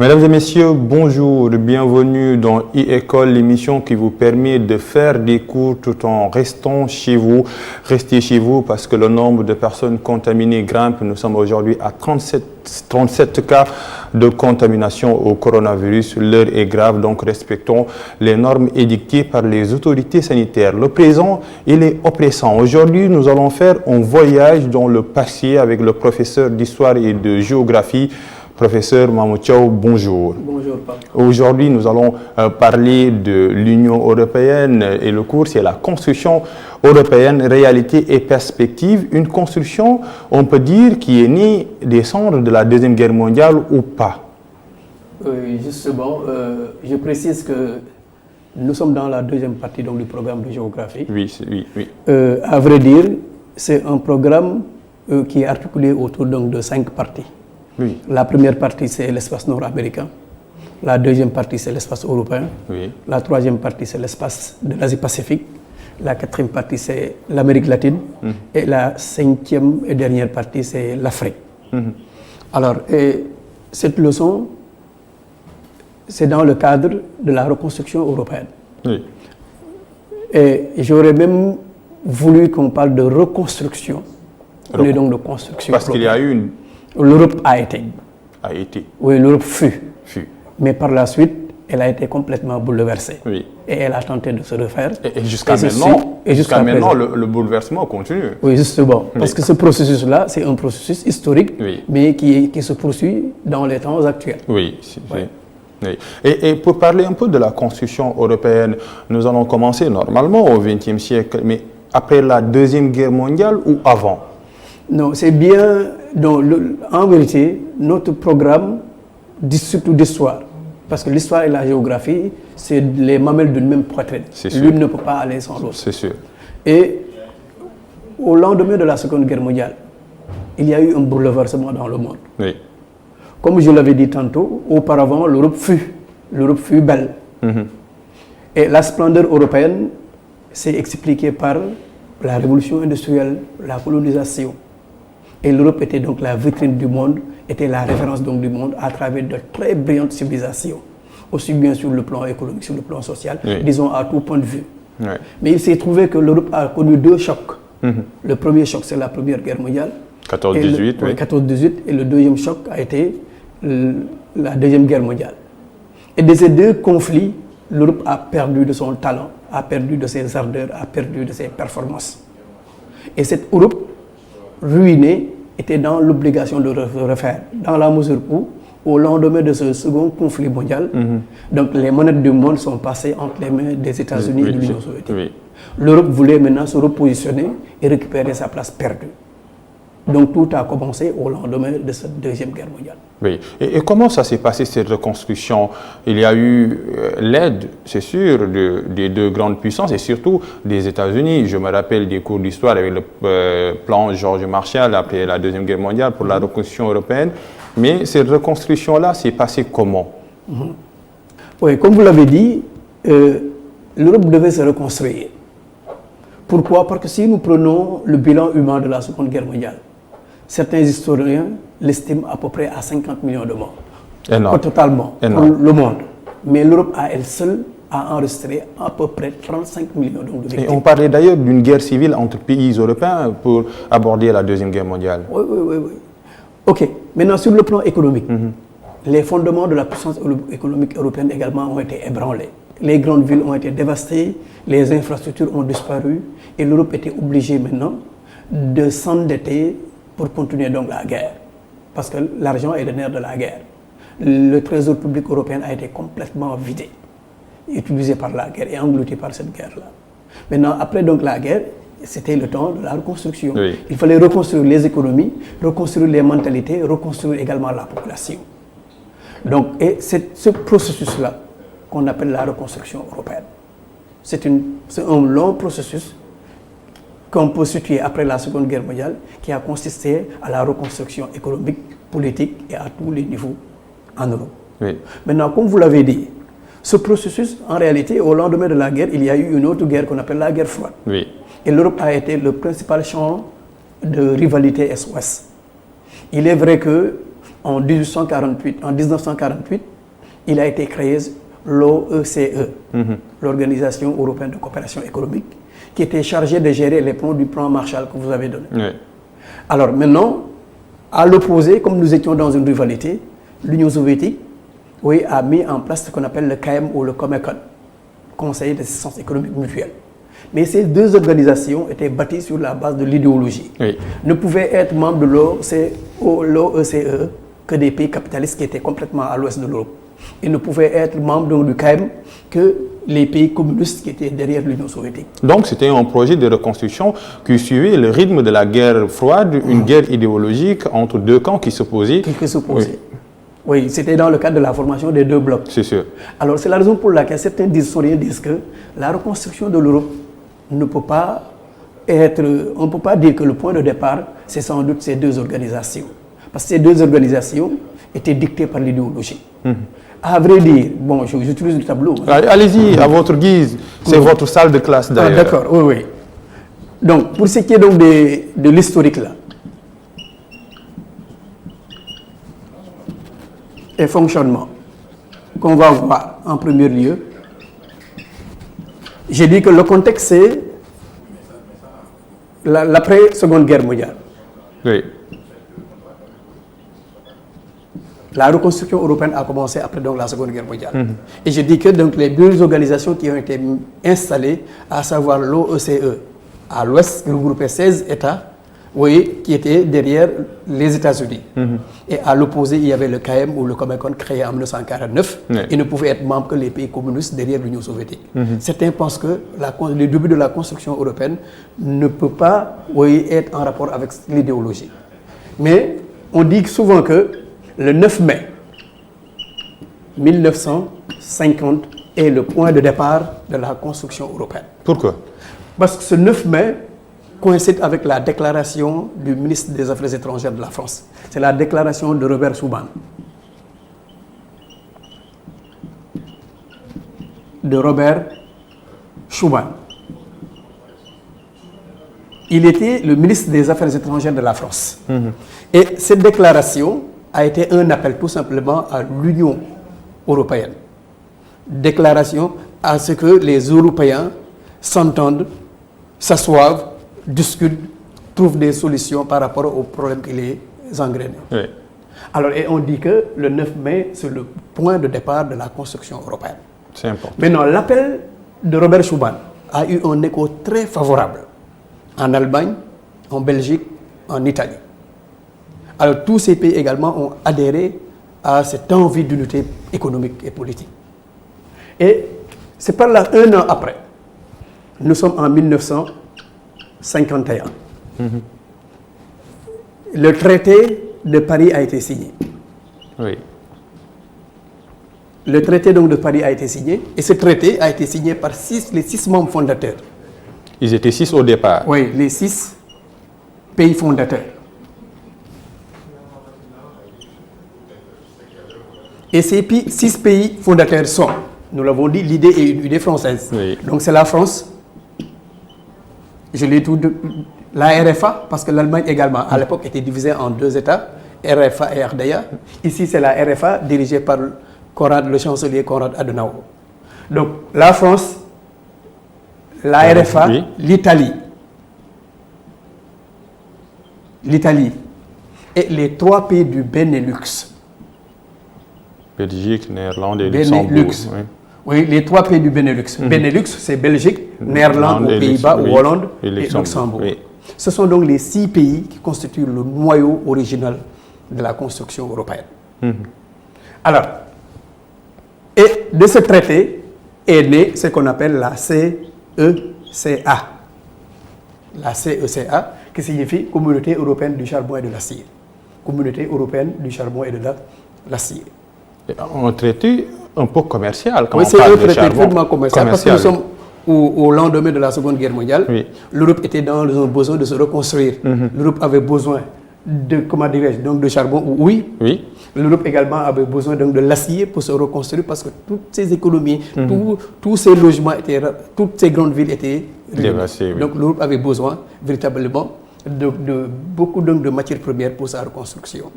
Mesdames et messieurs, bonjour, bienvenue dans e-École, l'émission qui vous permet de faire des cours tout en restant chez vous. Restez chez vous parce que le nombre de personnes contaminées grimpe. Nous sommes aujourd'hui à 37 cas de contamination au coronavirus. L'heure est grave, donc respectons les normes édictées par les autorités sanitaires. Le présent, il est oppressant. Aujourd'hui, nous allons faire un voyage dans le passé avec le professeur d'histoire et de géographie, Professeur Mamou Thiaw, bonjour. Bonjour, Pape. Aujourd'hui, nous allons parler de l'Union européenne et le cours, c'est la construction européenne, réalité et perspective. Une construction, on peut dire, qui est née des cendres de la Deuxième Guerre mondiale ou pas? Oui, justement, je précise que nous sommes dans la deuxième partie donc, du programme de géographie. Oui, oui, oui. À vrai dire, c'est un programme qui est articulé autour donc, de 5 parties. Oui. La première partie, c'est l'espace nord-américain. La deuxième partie, c'est l'espace européen. Oui. La troisième partie, c'est l'espace de l'Asie-Pacifique. La quatrième partie, c'est l'Amérique latine. Et la cinquième et dernière partie, c'est l'Afrique. Alors, cette leçon, c'est dans le cadre de la reconstruction européenne. Oui. Et j'aurais même voulu qu'on parle de reconstruction. On est donc de construction. Parce qu'il y a eu une... L'Europe a été. A été. Oui, l'Europe fut. Fut. Mais par la suite, elle a été complètement bouleversée. Oui. Et elle a tenté de se refaire. Et jusqu'à maintenant, le bouleversement continue. Oui, justement. Parce que ce processus-là, c'est un processus historique, mais qui se poursuit dans les temps actuels. Oui. Oui. Et pour parler un peu de la construction européenne, nous allons commencer normalement au XXe siècle, mais après la Deuxième Guerre mondiale ou avant? Non, c'est bien. Donc, en vérité, notre programme dit surtout d'histoire. Parce que l'histoire et la géographie, c'est les mamelles d'une même poitrine. L'une ne peut pas aller sans l'autre. C'est sûr. Et au lendemain de la Seconde Guerre mondiale, il y a eu un bouleversement dans le monde. Oui. Comme je l'avais dit tantôt, auparavant, l'Europe fut belle. Et la splendeur européenne s'est expliquée par la révolution industrielle, la colonisation. Et l'Europe était donc la vitrine du monde, était la référence donc du monde à travers de très brillantes civilisations, aussi bien sur le plan économique, sur le plan social, disons à tout point de vue. Mais il s'est trouvé que l'Europe a connu 2 chocs. Le premier choc, c'est la Première Guerre mondiale. 14-18, oui. 14-18, et le deuxième choc a été la Deuxième Guerre mondiale. Et de ces 2 conflits, l'Europe a perdu de son talent, a perdu de ses ardeurs, a perdu de ses performances. Et cette Europe ruinée était dans l'obligation de refaire, dans la mesure où, au lendemain de ce second conflit mondial, donc les manettes du monde sont passées entre les mains des États-Unis et de l'Union soviétique. L'Europe voulait maintenant se repositionner et récupérer sa place perdue. Donc tout a commencé au lendemain de cette Deuxième Guerre mondiale. Oui. Et comment ça s'est passé cette reconstruction? Il y a eu l'aide, c'est sûr, des 2 grandes puissances et surtout des États-Unis. Je me rappelle des cours d'histoire avec le plan George Marshall après la Deuxième Guerre mondiale pour la reconstruction européenne. Mais cette reconstruction-là s'est passée comment? Oui, comme vous l'avez dit, l'Europe devait se reconstruire. Pourquoi? Parce que si nous prenons le bilan humain de la Seconde Guerre mondiale, certains historiens l'estiment à peu près à 50 millions de morts. Énorme. Pas totalement, pour le monde. Mais l'Europe à elle seule a enregistré à peu près 35 millions de victimes. Et on parlait d'ailleurs d'une guerre civile entre pays européens pour aborder la Deuxième Guerre mondiale. Oui. Ok, maintenant sur le plan économique, les fondements de la puissance économique européenne également ont été ébranlés. Les grandes villes ont été dévastées, les infrastructures ont disparu et l'Europe était obligée maintenant de s'endetter pour continuer donc la guerre. Parce que l'argent est le nerf de la guerre. Le trésor public européen a été complètement vidé, utilisé par la guerre et englouti par cette guerre-là. Maintenant, après donc la guerre, c'était le temps de la reconstruction. Il fallait reconstruire les économies, reconstruire les mentalités, reconstruire également la population. Donc, et c'est ce processus-là qu'on appelle la reconstruction européenne. C'est un long processus qu'on peut situer après la Seconde Guerre mondiale qui a consisté à la reconstruction économique, politique et à tous les niveaux en Europe. Maintenant, comme vous l'avez dit, ce processus, en réalité, au lendemain de la guerre, il y a eu une autre guerre qu'on appelle la guerre froide. Et l'Europe a été le principal champ de rivalité Est-Ouest. Il est vrai que en 1948, il a été créé l'OECE, l'Organisation européenne de coopération économique, qui était chargée de gérer les plans du plan Marshall que vous avez donné. Oui. Alors maintenant, à l'opposé, comme nous étions dans une rivalité, l'Union soviétique a mis en place ce qu'on appelle le KM ou le Comecon, Conseil d'assistance économique mutuelle. Mais ces deux organisations étaient bâties sur la base de l'idéologie. Oui. Ne pouvaient être membres de l'OECE que des pays capitalistes qui étaient complètement à l'ouest de l'Europe. Ils ne pouvaient être membres du KM que les pays communistes qui étaient derrière l'Union soviétique. Donc c'était un projet de reconstruction qui suivait le rythme de la guerre froide, une guerre idéologique entre deux camps qui s'opposaient. Oui, c'était dans le cadre de la formation des deux blocs. C'est sûr. Alors c'est la raison pour laquelle certains historiens disent que la reconstruction de l'Europe ne peut pas être... On ne peut pas dire que le point de départ, c'est sans doute ces deux organisations. Parce que ces deux organisations étaient dictées par l'idéologie. À vrai dire, bon, j'utilise le tableau. Allez-y, à votre guise. C'est votre salle de classe d'ailleurs. Ah, d'accord, oui. Donc, pour ce qui est donc de l'historique là, et fonctionnement, qu'on va voir en premier lieu, j'ai dit que le contexte, c'est l'après-seconde guerre mondiale. Oui. La reconstruction européenne a commencé après donc, la Seconde Guerre mondiale. Et je dis que donc, les deux organisations qui ont été installées, à savoir l'OECE, à l'ouest, regroupait 16 États, qui étaient derrière les États-Unis. Et à l'opposé, il y avait le KM ou le Comecon créé en 1949. Il ne pouvait être membre que les pays communistes derrière l'Union soviétique. Certains pensent que le début de la construction européenne ne peut pas être en rapport avec l'idéologie. Mais on dit souvent que le 9 mai 1950 est le point de départ de la construction européenne. Pourquoi? Parce que ce 9 mai coïncide avec la déclaration du ministre des Affaires étrangères de la France. C'est la déclaration de Robert Schuman. Il était le ministre des Affaires étrangères de la France. Et cette déclaration a été un appel tout simplement à l'Union européenne. Déclaration à ce que les Européens s'entendent, s'assoivent, discutent, trouvent des solutions par rapport aux problèmes qui les engrainent. Oui. Alors, et on dit que le 9 mai, c'est le point de départ de la construction européenne. C'est important. Maintenant, l'appel de Robert Schuman a eu un écho très favorable en Allemagne, en Belgique, en Italie. Alors tous ces pays également ont adhéré à cette envie d'unité économique et politique. Et c'est par là, un an après, nous sommes en 1951. Le traité de Paris a été signé. Oui. Le traité donc de Paris a été signé, et ce traité a été signé par les 6 membres fondateurs. Ils étaient 6 au départ. Oui, les 6 pays fondateurs. Et ces 6 pays fondateurs sont, nous l'avons dit, l'idée est une idée française. Oui. Donc c'est la France, je l'ai tout la RFA, parce que l'Allemagne également, à l'époque, était divisée en 2 États, RFA et RDA. Ici, c'est la RFA, dirigée par le chancelier Konrad Adenauer. Donc la France, la RFA, oui. l'Italie et les 3 pays du Benelux. Belgique, Néerlande et Luxembourg. Oui, les 3 pays du Benelux. Benelux, c'est Belgique, Néerlande aux Pays-Bas, Hollande et Luxembourg. Oui. Ce sont donc les 6 pays qui constituent le noyau original de la construction européenne. Alors, et de ce traité est né ce qu'on appelle la CECA. La CECA, qui signifie Communauté européenne du charbon et de l'acier. Communauté européenne du charbon et de l'acier. Un traité un peu commercial. Oui, c'est un traité purement commercial, parce que nous sommes au lendemain de la Seconde Guerre mondiale. Oui. L'Europe était dans un besoin de se reconstruire. L'Europe avait besoin de, comment dirais-je, donc de charbon, oui. L'Europe également avait besoin donc de l'acier pour se reconstruire, parce que toutes ces économies, tous ces logements, toutes ces grandes villes étaient dévastées. Donc l'Europe avait besoin véritablement beaucoup donc, de matières premières pour sa reconstruction.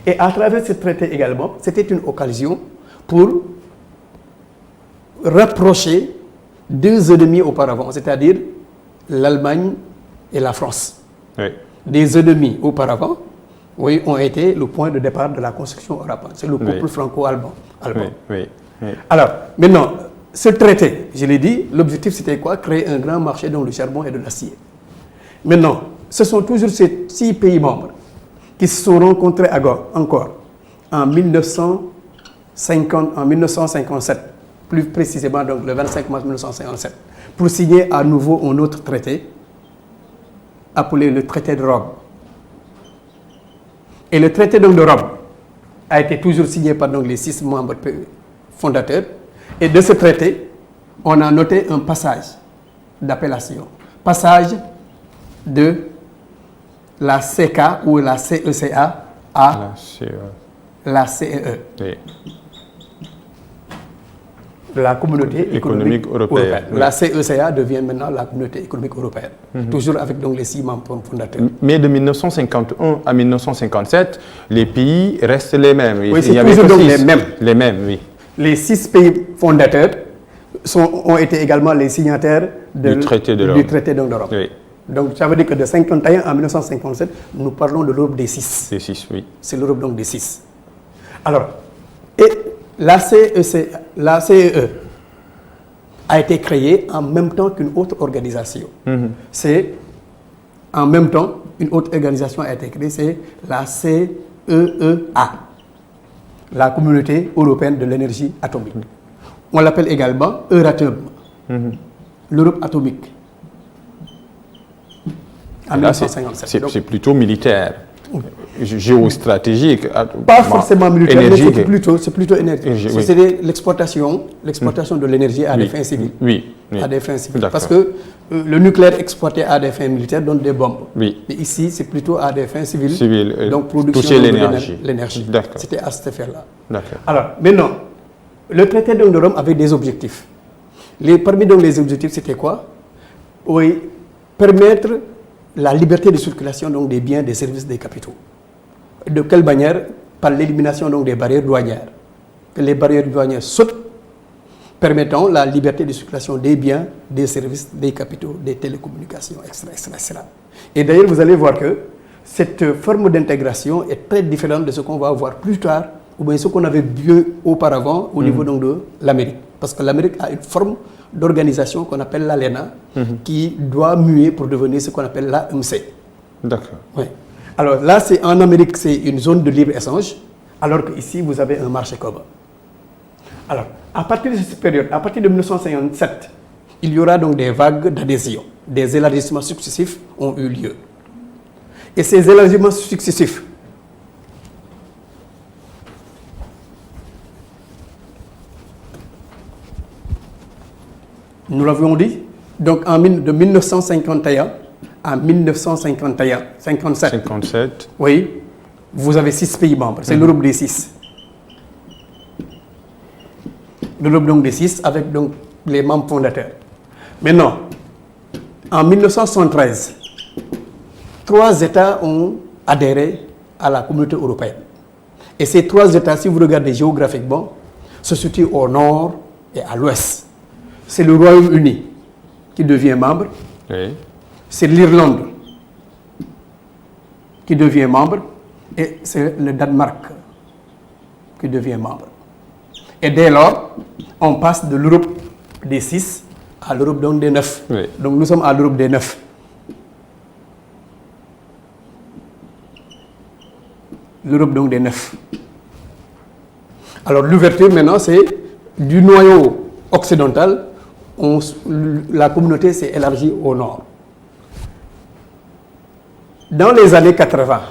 Et à travers ce traité également, c'était une occasion pour rapprocher deux ennemis auparavant, c'est-à-dire l'Allemagne et la France. Oui. Des ennemis auparavant, oui, ont été le point de départ de la construction européenne. C'est le couple franco-allemand. Oui. Alors, maintenant, ce traité, je l'ai dit, l'objectif c'était quoi? Créer un grand marché dans le charbon et de l'acier. Maintenant, ce sont toujours ces 6 pays membres qui se sont rencontrés encore en 1957, plus précisément donc le 25 mars 1957, pour signer à nouveau un autre traité appelé le traité de Rome. Et le traité donc, de Rome a été toujours signé par donc, les 6 membres fondateurs. Et de ce traité, on a noté un passage d'appellation. Passage de la CK ou la CECA à la CEE. Oui. La communauté économique européenne. Oui. La CECA devient maintenant la communauté économique européenne. Toujours avec donc, les 6 membres fondateurs. Mais de 1951 à 1957, les pays restent les mêmes. Oui, c'est toujours donc les mêmes. Les mêmes, oui. Les 6 pays fondateurs ont été également les signataires du traité de l'Europe. Oui. Donc, ça veut dire que de 1951 à 1957, nous parlons de l'Europe des 6. Des 6, oui. C'est l'Europe donc des 6. Alors, et la CEE a été créée en même temps qu'une autre organisation. C'est en même temps, une autre organisation a été créée, c'est la CEEA, la Communauté européenne de l'énergie atomique. On l'appelle également Euratom, l'Europe atomique. En 1957. C'est plutôt militaire, géostratégique. Pas forcément militaire, mais c'est plutôt énergie. Oui. C'est l'exploitation de l'énergie à des fins civiles. Oui. À des fins civiles. Parce que le nucléaire exploité à des fins militaires donne des bombes. Oui. Mais ici, c'est plutôt à des fins civiles. Donc, production toucher de l'énergie. C'était à cette affaire-là. D'accord. Alors, maintenant, le traité de Rome avait des objectifs. Parmi donc, les objectifs, c'était quoi? Oui, permettre la liberté de circulation donc, des biens, des services, des capitaux. De quelle manière? Par l'élimination donc, des barrières douanières. Que les barrières douanières sautent, permettant la liberté de circulation des biens, des services, des capitaux, des télécommunications, etc. Et d'ailleurs, vous allez voir que cette forme d'intégration est très différente de ce qu'on va voir plus tard, ou bien ce qu'on avait vu auparavant au niveau donc, de l'Amérique. Parce que l'Amérique a une forme d'organisation qu'on appelle l'ALENA, qui doit muer pour devenir ce qu'on appelle l'AMC. D'accord. Oui. Alors là, en Amérique, c'est une zone de libre-échange, alors qu'ici, vous avez un marché commun. Alors, à partir de cette période, à partir de 1957, il y aura donc des vagues d'adhésion. Des élargissements successifs ont eu lieu. Et ces élargissements successifs nous l'avions dit, donc de 1951 à 1957. Oui, vous avez 6 pays membres, c'est l'Europe des 6. L'Europe donc des 6 avec donc les membres fondateurs. Maintenant, en 1973, 3 États ont adhéré à la communauté européenne. Et ces 3 États, si vous regardez géographiquement, se situent au nord et à l'ouest. C'est le Royaume-Uni qui devient membre. Oui. C'est l'Irlande qui devient membre. Et c'est le Danemark qui devient membre. Et dès lors, on passe de l'Europe des 6 à l'Europe donc des 9. Oui. Donc nous sommes à l'Europe des 9. L'Europe donc des 9. Alors l'ouverture maintenant, c'est du noyau occidental. La communauté s'est élargie au nord. Dans les années 80,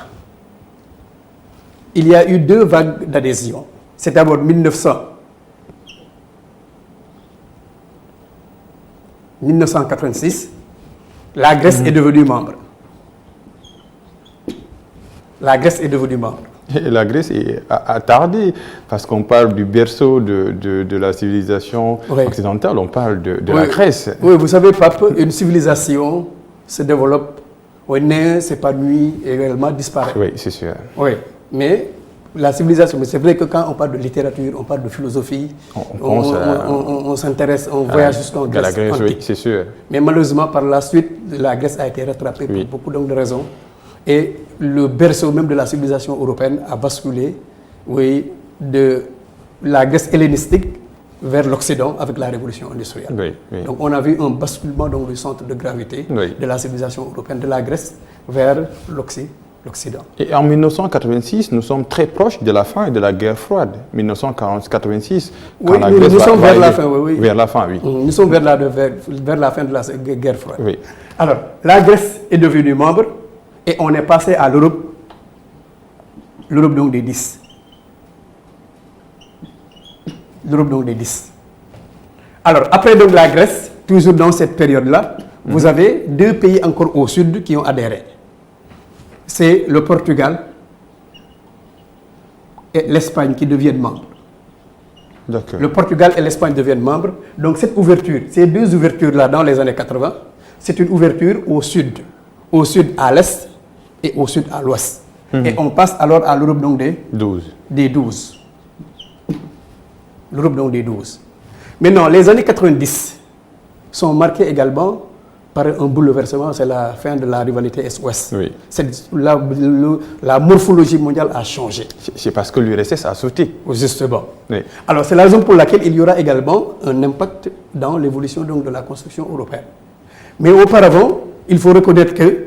il y a eu 2 vagues d'adhésion. C'est d'abord 1986, la Grèce est devenue membre. La Grèce est devenue membre. Et la Grèce a tardé, parce qu'on parle du berceau de la civilisation occidentale, on parle de la Grèce. Oui, vous savez, Pape, une civilisation se développe naît, s'épanouit et également disparaît. Oui, c'est sûr. Oui, mais la civilisation, mais c'est vrai que quand on parle de littérature, on parle de philosophie, on s'intéresse, on voyage jusqu'en Grèce. La Grèce, oui, c'est sûr. Mais malheureusement, par la suite, la Grèce a été rattrapée pour beaucoup de raisons. Et le berceau même de la civilisation européenne a basculé, oui, de la Grèce hellénistique vers l'Occident avec la révolution industrielle. Oui, oui. Donc on a vu un basculement dans le centre de gravité de la civilisation européenne, de la Grèce vers l'Occident. Et en 1986, nous sommes très proches de la fin de la guerre froide. 1986, oui, nous sommes vers la fin, Vers la fin, oui. Nous sommes vers la fin de la guerre froide. Oui. Alors, la Grèce est devenue membre et on est passé à l'Europe donc des 10. L'Europe donc des 10. Alors, après donc la Grèce, toujours dans cette période-là, vous avez 2 pays encore au sud qui ont adhéré. C'est le Portugal et l'Espagne qui deviennent membres. D'accord. Le Portugal et l'Espagne deviennent membres. Donc cette ouverture, ces 2 ouvertures-là dans les années 80, c'est une ouverture au sud à l'est et au sud à l'ouest. Et on passe alors à l'Europe donc des 12. L'Europe donc des 12. Maintenant, les années 90 sont marquées également par un bouleversement, c'est la fin de la rivalité Est-Ouest. Oui. La morphologie mondiale a changé. C'est parce que l'URSS a sauté. Justement. Oui. Alors, c'est la raison pour laquelle il y aura également un impact dans l'évolution donc de la construction européenne. Mais auparavant, il faut reconnaître qu'il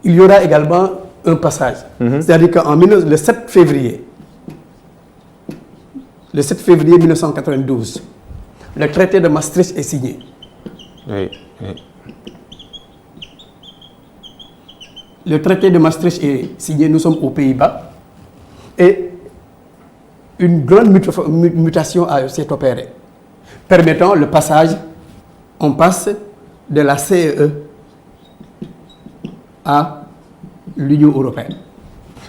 y aura également un passage. C'est-à-dire le 7 février 1992, le traité de Maastricht est signé. Oui. Le traité de Maastricht est signé, nous sommes aux Pays-Bas, et une grande mutation s'est opérée, permettant le passage, on passe de la CEE à l'Union européenne.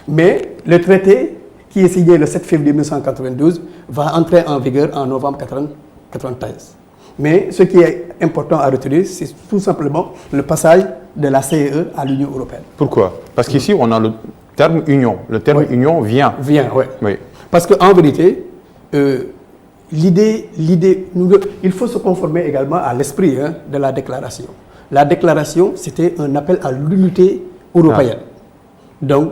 Mais le traité qui est signé le 7 février 1992 va entrer en vigueur en novembre 1993. Mais ce qui est important à retenir, c'est tout simplement le passage de la CEE à l'Union européenne. Pourquoi? Parce qu'ici, on a le terme union. Le terme union vient. Oui. Parce qu'en vérité, l'idée, il faut se conformer également à l'esprit de la déclaration. La déclaration, c'était un appel à l'unité européenne. Donc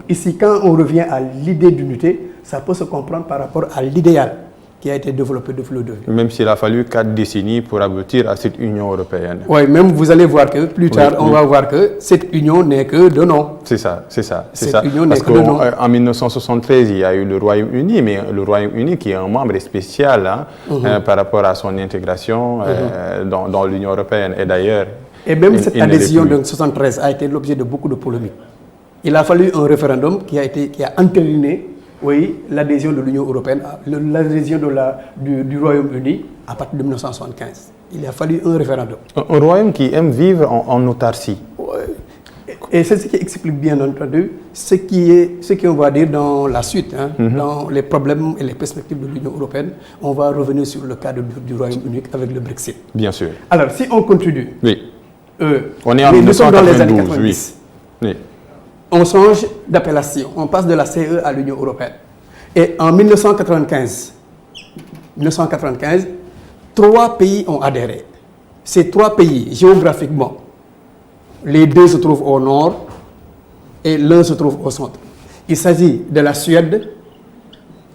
ici, quand on revient à l'idée d'unité, ça peut se comprendre par rapport à l'idéal qui a été développé de flot de vie. Même s'il a fallu 4 décennies pour aboutir à cette Union européenne. Oui, même vous allez voir que plus tard, on va voir que cette union n'est que de nom. C'est ça. Union Parce qu'en 1973, il y a eu le Royaume-Uni, mais le Royaume-Uni qui est un membre spécial par rapport à son intégration dans l'Union européenne. Et d'ailleurs... Et même cette adhésion de 1973 a été l'objet de beaucoup de polémiques. Il a fallu un référendum qui a entériné l'adhésion de l'Union européenne, l'adhésion du Royaume-Uni à partir de 1975. Il a fallu un référendum. Un royaume qui aime vivre en autarcie. Et c'est ce qui explique bien entendu ce qu'on va dire dans la suite, dans les problèmes et les perspectives de l'Union européenne. On va revenir sur le cas du Royaume-Uni avec le Brexit. Bien sûr. Alors, si on continue. Oui. On est en 1992, nous sommes dans les années 90. Oui. On change d'appellation, on passe de la CE à l'Union européenne. Et en 1995, 3 pays ont adhéré. Ces 3 pays, géographiquement, les 2 se trouvent au nord et l'un se trouve au centre. Il s'agit de la Suède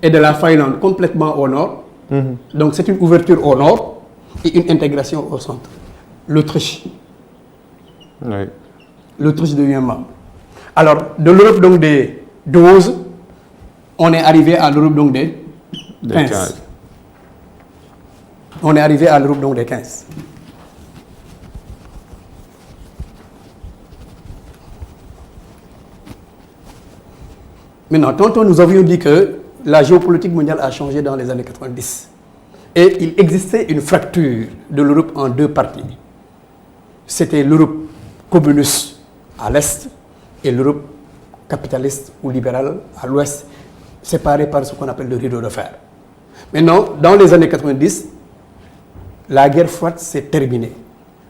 et de la Finlande complètement au nord. Donc c'est une ouverture au nord et une intégration au centre. L'Autriche. Oui. L'Autriche devient membre. Alors, de l'Europe donc des 12, on est arrivé à l'Europe donc des 15. On est arrivé à l'Europe donc des 15. Maintenant, tantôt nous avions dit que la géopolitique mondiale a changé dans les années 90. Et il existait une fracture de l'Europe en 2 parties. C'était l'Europe communiste à l'est et l'Europe capitaliste ou libérale à l'ouest, séparée par ce qu'on appelle le rideau de fer. Maintenant, dans les années 90, la guerre froide s'est terminée.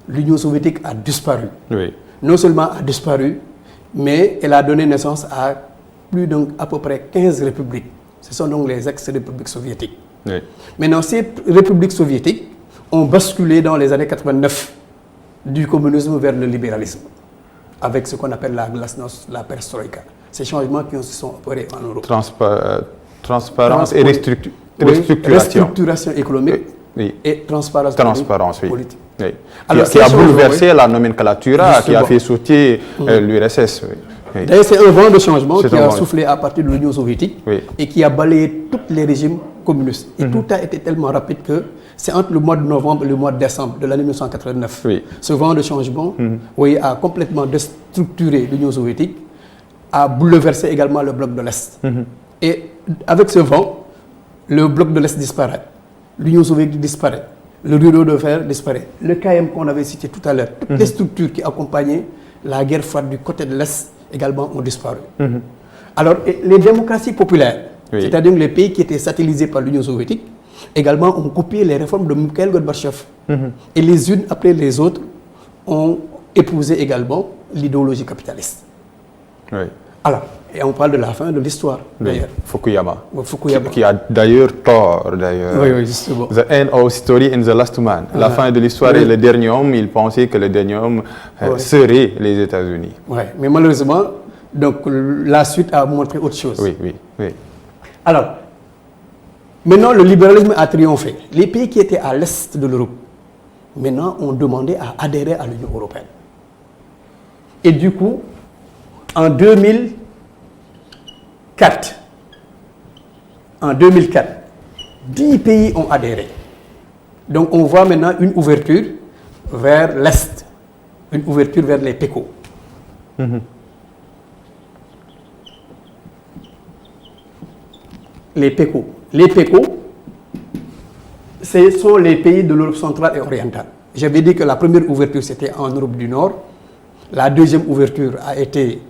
L'Union soviétique a disparu. Oui. non seulement a disparu, mais elle a donné naissance à à peu près 15 républiques. Ce sont donc les ex-républiques soviétiques. Oui. Maintenant, ces républiques soviétiques ont basculé dans les années 89 du communisme vers le libéralisme, avec ce qu'on appelle la glasnost, la perestroïka. Ces changements qui se sont opérés en Europe. Transparence et restructuration. Restructuration économique Oui. et transparence Oui. politique. Oui. Alors, qui a ces changements, bouleversé la nomenclatura, qui a Justement. fait sauter l'URSS. Oui. Oui. D'ailleurs, c'est un vent de changement C'est qui un a vent. soufflé à partir de l'Union soviétique Oui. et qui a balayé tous les régimes communistes. Et tout a été tellement rapide que c'est entre le mois de novembre et le mois de décembre de l'année 1989. Oui. Ce vent de changement oui, a complètement déstructuré l'Union soviétique, a bouleversé également le bloc de l'Est. Et avec ce vent, le bloc de l'Est disparaît, l'Union soviétique disparaît, le rideau de fer disparaît. Le KM qu'on avait cité tout à l'heure, toutes les structures qui accompagnaient la guerre froide du côté de l'Est également ont disparu. Alors, les démocraties populaires, Oui. c'est-à-dire les pays qui étaient satellisés par l'Union soviétique, également ont copié les réformes de Mikhail Gorbatchev. Et les unes après les autres ont épousé également l'idéologie capitaliste. Oui. Alors, et on parle de la fin de l'histoire, Oui. d'ailleurs. Fukuyama. Fukuyama. Qui a d'ailleurs tort, d'ailleurs. Oui, oui, justement. The end of story and the last man. La fin de l'histoire Oui. et le dernier homme, il pensait que le dernier homme serait les États-Unis. Ouais, mais malheureusement, donc, la suite a montré autre chose. Oui, oui, oui. Alors, maintenant, le libéralisme a triomphé. Les pays qui étaient à l'est de l'Europe, maintenant, ont demandé à adhérer à l'Union européenne. Et du coup, en 2004, 10 pays ont adhéré. Donc, on voit maintenant une ouverture vers l'est, une ouverture vers les PECO. Les PECO. Les PECO, ce sont les pays de l'Europe centrale et orientale. J'avais dit que la première ouverture, c'était en Europe du Nord. La deuxième ouverture a été,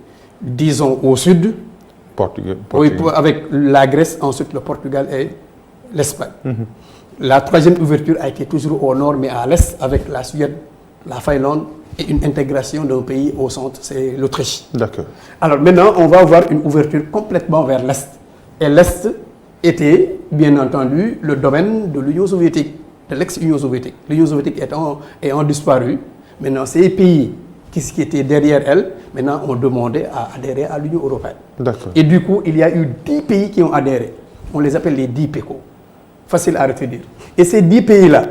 disons, au sud, Portugais. oui, avec la Grèce, ensuite le Portugal et l'Espagne. La troisième ouverture a été toujours au nord, mais à l'est, avec la Suède, la Finlande et une intégration d'un pays au centre, c'est l'Autriche. D'accord. Alors maintenant, on va avoir une ouverture complètement vers l'est. Et l'est était, bien entendu, le domaine de l'Union soviétique, de l'ex-Union soviétique. L'Union soviétique ayant disparu, maintenant ces pays qui étaient derrière elle, maintenant ont demandé à adhérer à l'Union européenne. D'accord. Et du coup, il y a eu 10 pays qui ont adhéré. On les appelle les 10 PECO. Facile à retenir. Et ces 10 pays-là,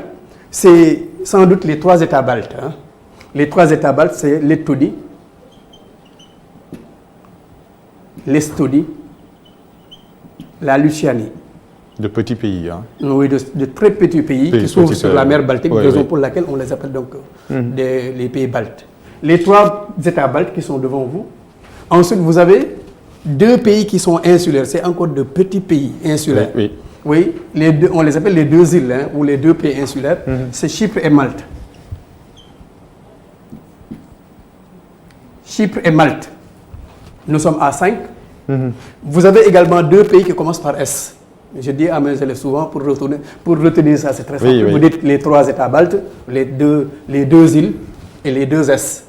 c'est sans doute les 3 États baltes. Hein. Les 3 États baltes, c'est l'Estonie, la Lituanie. De petits pays. Hein. Oui, de très petits pays qui s'ouvrent sur la mer Baltique, raison pour laquelle on les appelle donc les pays baltes. Les 3 États baltes qui sont devant vous. Ensuite, vous avez 2 pays qui sont insulaires. C'est encore de petits pays insulaires. Oui. Oui, on les appelle les 2 îles, hein, ou les 2 pays insulaires. C'est Chypre et Malte. Chypre et Malte. Nous sommes à 5. Vous avez également 2 pays qui commencent par S. Je dis à mes élèves souvent, pour retenir ça, c'est très simple. Vous dites les 3 États baltes, les deux îles et les 2 S.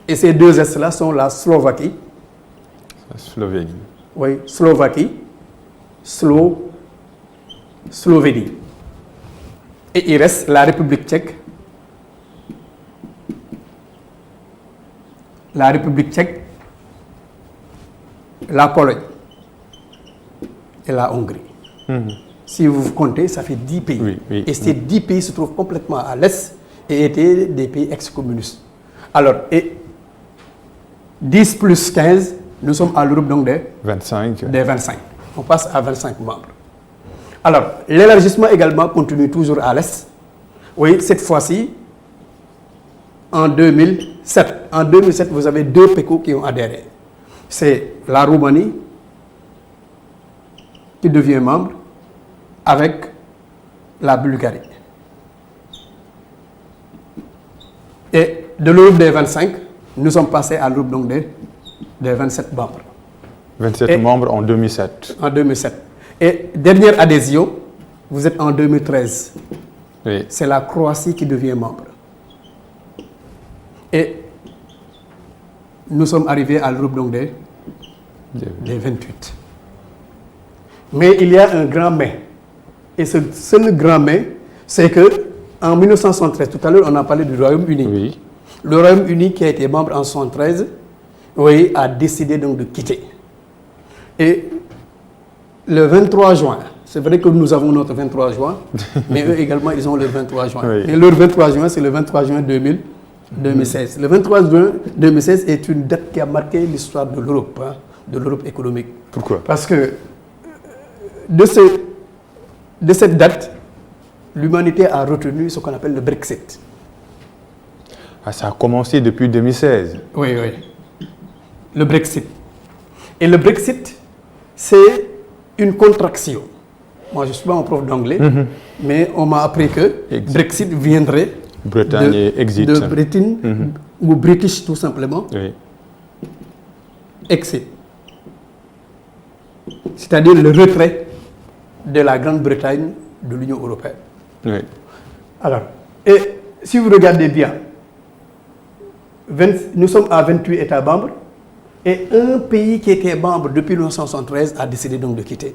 Et ces 2 S-là sont la Slovaquie. La Slovénie. Oui, Slovaquie, Slovénie. Et il reste la République tchèque. La Pologne et la Hongrie. Si vous comptez, ça fait 10 pays. Oui. Et ces 10 pays se trouvent complètement à l'est et étaient des pays ex-communistes. Alors, et 10 plus 15, nous sommes à l'Europe donc des 25. Des 25. On passe à 25 membres. Alors, l'élargissement également continue toujours à l'est. Oui, cette fois-ci, en 2007. En 2007, vous avez 2 PECO qui ont adhéré. C'est la Roumanie qui devient membre avec la Bulgarie. Et de l'Europe des 25, nous sommes passés à l'Europe donc des 27 membres. 27 membres en 2007. En 2007. Et dernière adhésion, vous êtes en 2013. Oui. C'est la Croatie qui devient membre. Et nous sommes arrivés à l'Europe donc des 28. Mais il y a un grand mais. Et ce seul grand mais, c'est que en 1973, tout à l'heure on a parlé du Royaume-Uni. Oui. Le Royaume-Uni qui a été membre en 1973, oui, a décidé donc de quitter. Et le 23 juin, c'est vrai que nous avons notre 23 juin, mais eux également ils ont le 23 juin. Oui. Et leur 23 juin, c'est le 23 juin 2016. Le 23 juin 2016 est une date qui a marqué l'histoire de l'Europe, hein, de l'Europe économique. Pourquoi? Parce que de cette date, l'humanité a retenu ce qu'on appelle le Brexit. Ah, ça a commencé depuis 2016. Oui, oui. Le Brexit. Et le Brexit, c'est une contraction. Moi, je ne suis pas un prof d'anglais, mais on m'a appris que Brexit viendrait Bretagne et exit. de Britain, ou British tout simplement, Oui. exit. C'est-à-dire le retrait de la Grande-Bretagne de l'Union européenne. Oui. Alors, et si vous regardez bien, nous sommes à 28 États membres et un pays qui était membre depuis 1973 a décidé donc de quitter.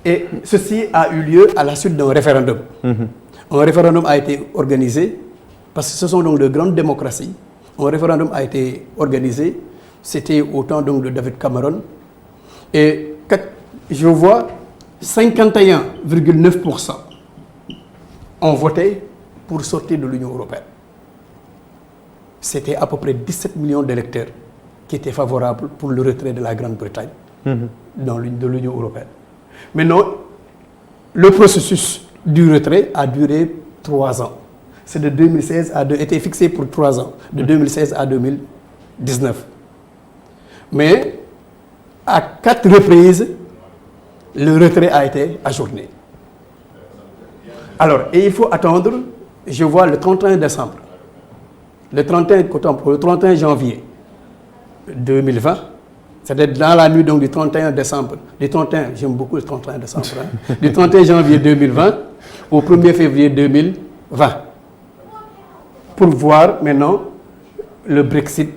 Et ceci a eu lieu à la suite d'un référendum. Un référendum a été organisé, parce que ce sont donc de grandes démocraties. Un référendum a été organisé, c'était au temps donc de David Cameron. Et je vois 51,9% ont voté pour sortir de l'Union européenne. C'était à peu près 17 millions d'électeurs qui étaient favorables pour le retrait de la Grande-Bretagne de l'Union européenne. Maintenant, le processus du retrait a duré 3 ans. C'est de 2016 à était fixé pour 3 ans, de 2016 à 2019. Mais à 4 reprises, le retrait a été ajourné. Alors, et il faut attendre, je vois le 31 décembre, le 31 janvier 2020, c'est-à-dire dans la nuit donc, du 31 décembre, j'aime beaucoup le 31 décembre, hein, du 31 janvier 2020 au 1er février 2020, pour voir maintenant le Brexit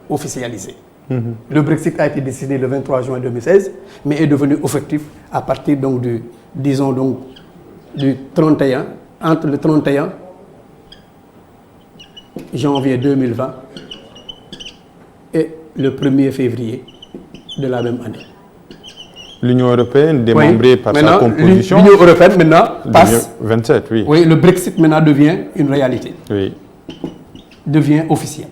officialisé. Le Brexit a été décidé le 23 juin 2016, mais est devenu effectif à partir donc du 31, entre le 31 janvier 2020 et le 1er février de la même année. L'Union européenne, démembrée par sa composition. L'Union européenne maintenant passe. 27, oui. Oui, le Brexit maintenant devient une réalité. Oui. Devient officiel.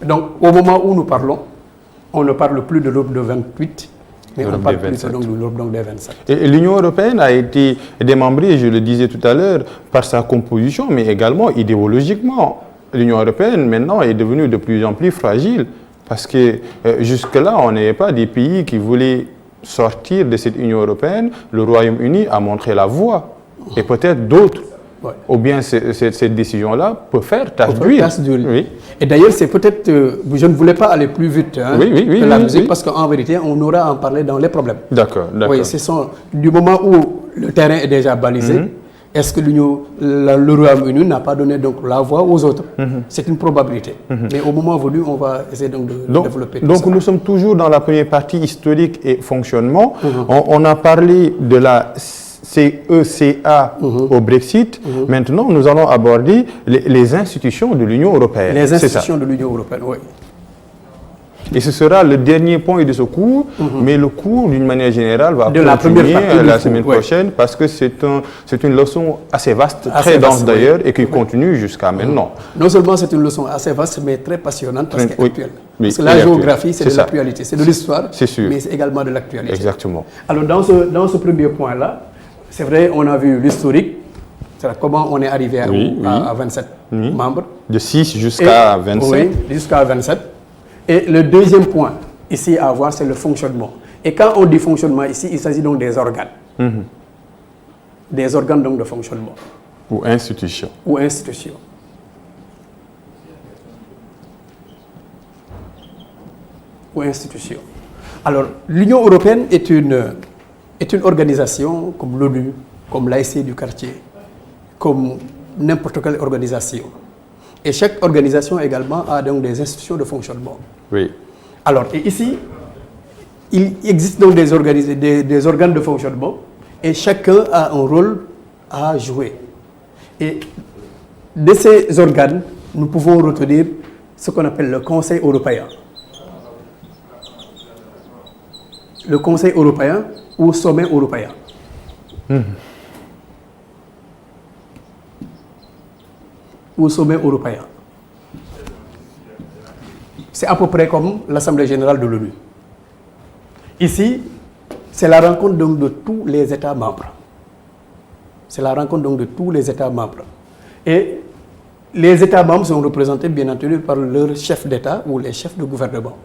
Donc, au moment où nous parlons, on ne parle plus de l'Europe de 28, mais on parle plutôt donc de l'Europe des 27. Et l'Union européenne a été démembrée, je le disais tout à l'heure, par sa composition, mais également idéologiquement. L'Union européenne, maintenant, est devenue de plus en plus fragile, parce que jusque-là, on n'avait pas des pays qui voulaient sortir de cette Union européenne. Le Royaume-Uni a montré la voie, et peut-être d'autres. Ouais. Ou bien cette décision-là peut faire tache d'huile. Oui. Et d'ailleurs, c'est peut-être, je ne voulais pas aller plus vite que la musique, parce qu'en vérité, on aura à en parler dans les problèmes. D'accord. Oui, du moment où le terrain est déjà balisé, est-ce que le Royaume-Uni n'a pas donné donc la voix aux autres? C'est une probabilité. Mais au moment voulu, on va essayer donc de développer tout ça. Donc nous sommes toujours dans la première partie historique et fonctionnement. On a parlé de la CECA au Brexit. Maintenant, nous allons aborder les institutions de l'Union européenne. Les institutions de l'Union européenne, oui. Et ce sera le dernier point de ce cours, mais le cours, d'une manière générale, va continuer la semaine prochaine, parce que c'est une leçon assez vaste, très dense d'ailleurs, et qui continue jusqu'à maintenant. Non seulement c'est une leçon assez vaste, mais très passionnante, parce qu'elle est actuelle. Oui, parce que la géographie, c'est de l'actualité, c'est de l'histoire, mais c'est également de l'actualité. Exactement. Alors, dans ce premier point-là, c'est vrai, on a vu l'historique, c'est comment on est arrivé à 27 membres. De 6 jusqu'à 27. Oui, jusqu'à 27. Et le deuxième point ici à voir, c'est le fonctionnement. Et quand on dit fonctionnement ici, il s'agit donc des organes. Des organes donc de fonctionnement. Ou institutions. Ou institutions. Ou institutions. Alors, l'Union européenne est une organisation comme l'ONU, comme l'AIC du quartier, comme n'importe quelle organisation. Et chaque organisation également a donc des institutions de fonctionnement. Oui. Alors, et ici, il existe donc des organes de fonctionnement et chacun a un rôle à jouer. Et de ces organes, nous pouvons retenir ce qu'on appelle le Conseil européen. Le Conseil européen ou Sommet européen. Ou Sommet européen. C'est à peu près comme l'Assemblée générale de l'ONU. Ici, c'est la rencontre donc de tous les États membres. C'est la rencontre donc de tous les États membres. Et les États membres sont représentés bien entendu par leurs chefs d'État ou les chefs de gouvernement.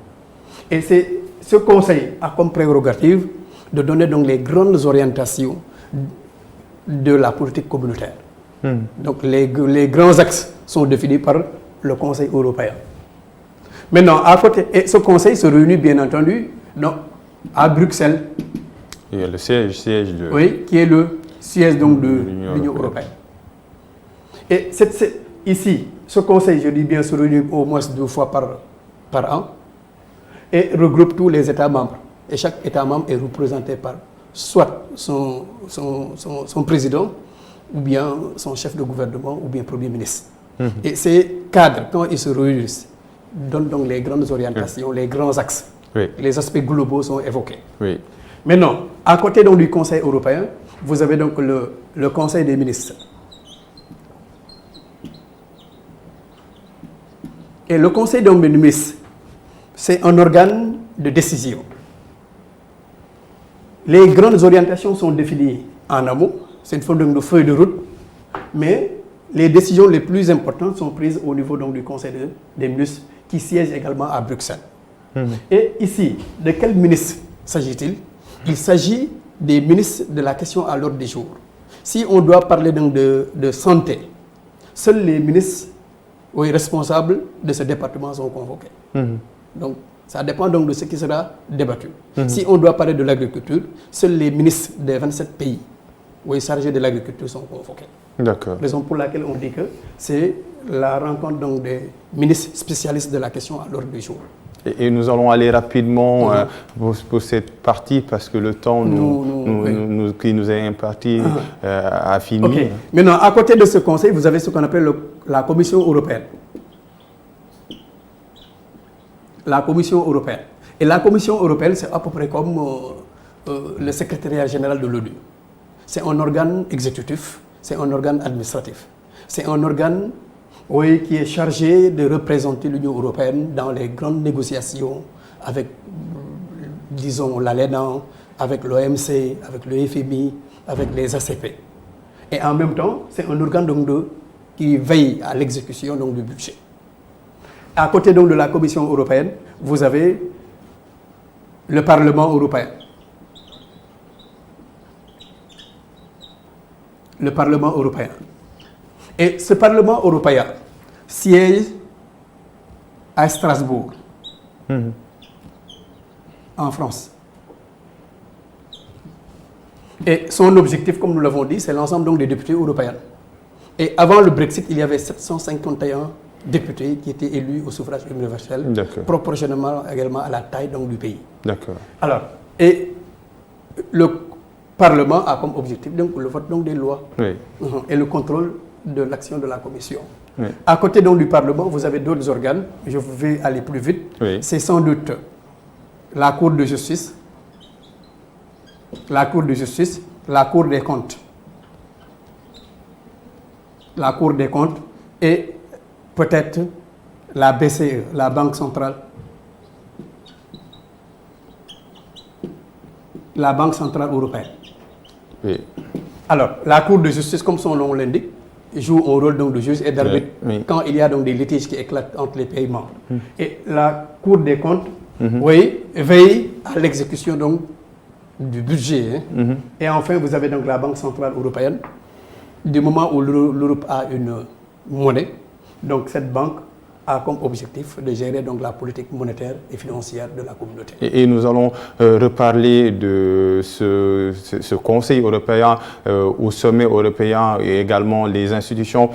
Et ce conseil a comme prérogative de donner donc les grandes orientations de la politique communautaire. Donc les grands axes sont définis par le Conseil européen. Maintenant, à côté, et ce conseil se réunit bien entendu à Bruxelles. Il y a le siège de... Oui, qui est le siège donc de l'Union européenne. Et ici, ce conseil, je dis bien, se réunit au moins 2 fois par an et regroupe tous les États membres. Et chaque État membre est représenté par soit son président, ou bien son chef de gouvernement, ou bien Premier ministre. Et ces cadres, quand ils se réunissent, donnent donc les grandes orientations, les grands axes. Oui. Les aspects globaux sont évoqués. Oui. Maintenant, à côté donc du Conseil européen, vous avez donc le Conseil des ministres. Et le Conseil donc des ministres, c'est un organe de décision. Les grandes orientations sont définies en amont, c'est une forme de feuille de route, mais les décisions les plus importantes sont prises au niveau donc du Conseil des ministres qui siège également à Bruxelles. Et ici, de quel ministre s'agit-il? Il s'agit des ministres de la question à l'ordre du jour. Si on doit parler donc de santé, seuls les ministres responsables de ce département sont convoqués. Donc, ça dépend donc de ce qui sera débattu. Si on doit parler de l'agriculture, seuls les ministres des 27 pays chargés de l'agriculture sont convoqués. D'accord. Raison pour laquelle on dit que c'est la rencontre donc des ministres spécialistes de la question à l'ordre du jour. Et nous allons aller rapidement pour cette partie parce que le temps qui nous est imparti a fini. Okay. Maintenant, à côté de ce conseil, vous avez ce qu'on appelle la Commission européenne. La Commission européenne. Et la Commission européenne, c'est à peu près comme le secrétariat général de l'ONU. C'est un organe exécutif, c'est un organe administratif. C'est un organe qui est chargé de représenter l'Union européenne dans les grandes négociations avec, disons, l'ALENA, avec l'OMC, avec le FMI, avec les ACP. Et en même temps, c'est un organe donc, qui veille à l'exécution du budget. À côté donc, de la Commission européenne, vous avez le Parlement européen. Le Parlement européen. Et ce Parlement européen siège à Strasbourg, en France. Et son objectif, comme nous l'avons dit, c'est l'ensemble donc des députés européens. Et avant le Brexit, il y avait 751 députés qui étaient élus au suffrage universel, proportionnellement également à la taille donc, du pays. D'accord. Alors, et le Parlement a comme objectif donc, le vote donc, des lois et le contrôle de l'action de la Commission. Oui. À côté donc, du Parlement, vous avez d'autres organes. Je vais aller plus vite. Oui. C'est sans doute la Cour de justice, la Cour des comptes, la Cour des comptes et peut-être la BCE, la Banque centrale. La Banque centrale européenne. Oui. Alors, la Cour de justice, comme son nom l'indique, joue un rôle donc, de juge et d'arbitre quand il y a donc, des litiges qui éclatent entre les pays membres. Et la Cour des comptes veille à l'exécution donc, du budget. Et enfin, vous avez donc la Banque centrale européenne. Du moment où l'Europe a une monnaie, donc cette banque a comme objectif de gérer donc la politique monétaire et financière de la communauté. Et nous allons reparler de ce Conseil européen au sommet européen et également les institutions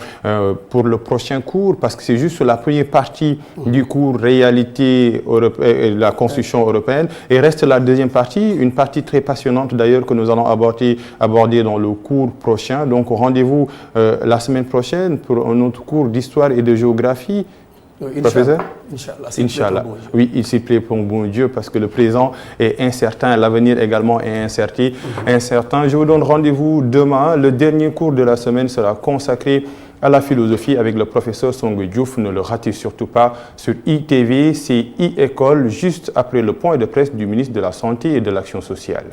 pour le prochain cours, parce que c'est juste la première partie du cours réalité de la Constitution européenne, et reste la deuxième partie, une partie très passionnante d'ailleurs que nous allons aborder dans le cours prochain. Donc rendez-vous la semaine prochaine pour un autre cours d'histoire et de géographie. Professeur? Inch'Allah. Oui, il s'y plaît pour bon Dieu parce que le présent est incertain, l'avenir également est incertain. Je vous donne rendez-vous demain. Le dernier cours de la semaine sera consacré à la philosophie avec le professeur Songo Diouf. Ne le ratez surtout pas sur ITV, c'est e-École, juste après le point de presse du ministre de la Santé et de l'Action sociale.